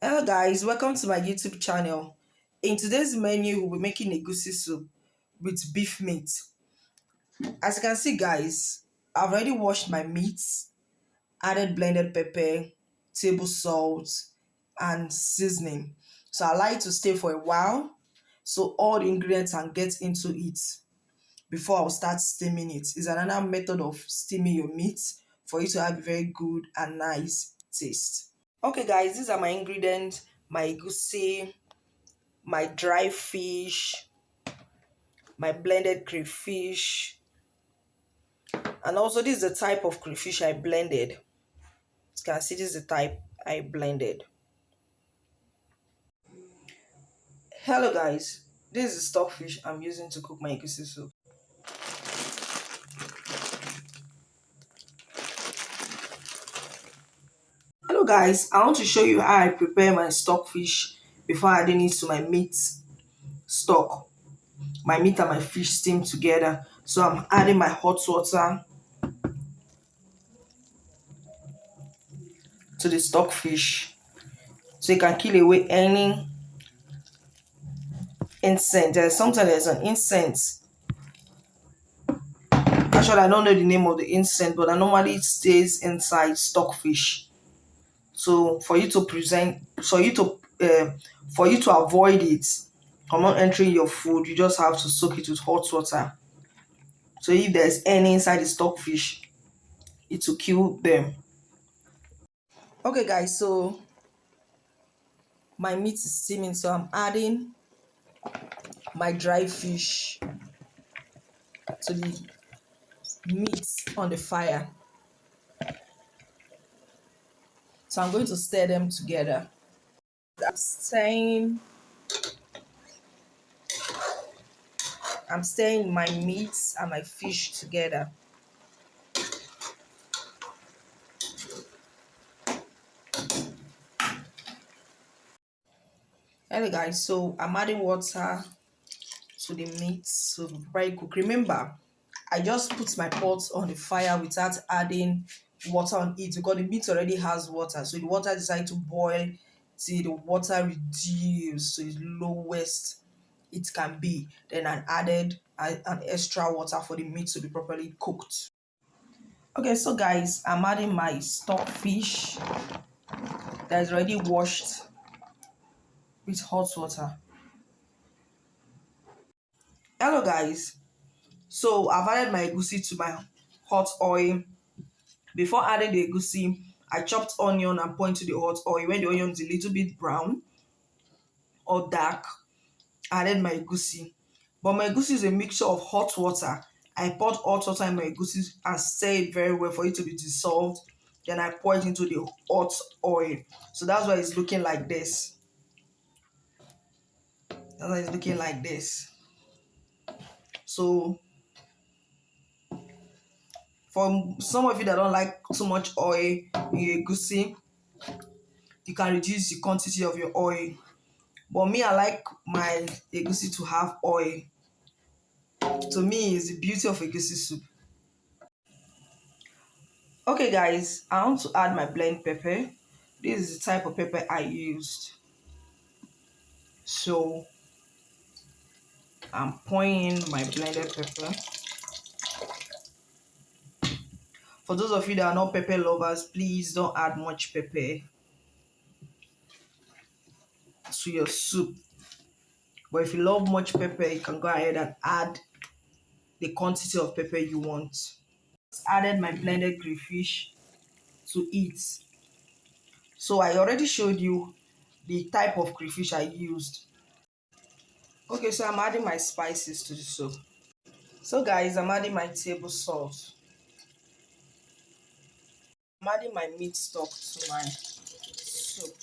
Hello guys, welcome to my YouTube channel. In today's menu, we'll be making egusi soup with beef meat. As you can see guys, I've already washed my meats, added blended pepper, table salt, and seasoning. So I like to stay for a while so all the ingredients can get into it before I'll start steaming it. It's another method of steaming your meat for you to have a very good and nice taste. Okay guys, these are my ingredients: my egusi, my dry fish, my blended crayfish, and also this is the type of crayfish I blended. You can see this is the type I blended. Hello guys, this is the stockfish I'm using to cook my egusi soup. Hello guys, I want to show you how I prepare my stockfish before adding it to my meat stock. My meat and my fish steam together. So I'm adding my hot water to the stockfish so you can kill away any incense. Sometimes there's an incense. Actually, I don't know the name of the incense, but I normally it stays inside stockfish. So for you to avoid it from not entering your food, you just have to soak it with hot water. So if there's any inside the stockfish, it will kill them. Okay, guys. So my meat is steaming, so I'm adding my dry fish to the meat on the fire. So I'm going to stir them together. I'm stirring my meat and my fish together. Hello guys, so I'm adding water to the meat so very cook. Remember, I just put my pot on the fire without adding water on it because the meat already has water. So the water decided to boil till the water reduced to its lowest it can be. Then I added an extra water for the meat to be properly cooked. Okay, so guys, I'm adding my stock fish that is already washed with hot water. Hello guys, so I've added my egusi to my hot oil. Before adding the egusi, I chopped onion and put into the hot oil. When the onion is a little bit brown or dark, I added my egusi. But my egusi is a mixture of hot water. I poured hot water in my egusi and stir it very well for it to be dissolved. Then I pour it into the hot oil. So that's why it's looking like this. That's why it's looking like this. So for some of you that don't like too much oil in your egusi, you can reduce the quantity of your oil. But me, I like my egusi to have oil. To me, it's the beauty of egusi soup. Okay, guys, I want to add my blend pepper. This is the type of pepper I used. So I'm pouring in my blended pepper. For those of you that are not pepper lovers, please don't add much pepper to your soup. But if you love much pepper, you can go ahead and add the quantity of pepper you want. Just added my blended crayfish to it. So I already showed you the type of crayfish I used. Okay, so I'm adding my spices to the soup. So guys, I'm adding my table salt. I'm adding my meat stock to my soup.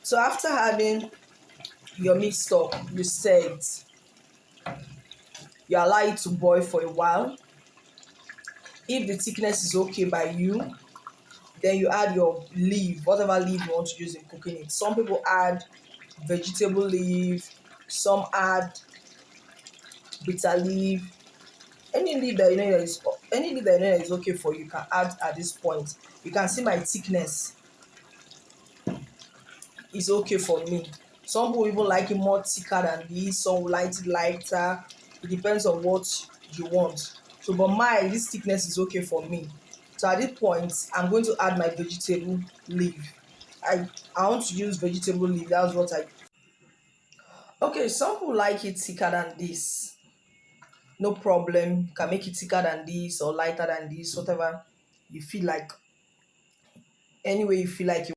So after adding your meat stock, you stir it. You allow it to boil for a while. If the thickness is okay by you, then you add your leaf, whatever leaf you want to use in cooking it. Some people add vegetable leaf, some add bitter leaf, any leaf that you know is any leaf that you know is okay for you can add at this point. You can see my thickness is okay for me. Some people even like it more thicker than this, some will like it lighter. It depends on what you want. So but my this thickness is okay for me. So at this point I'm going to add my vegetable leaf. I want to use vegetable leaf. That's what I okay. Some people like it thicker than this. No problem. You can make it thicker than this or lighter than this, whatever you feel like. Any way you feel like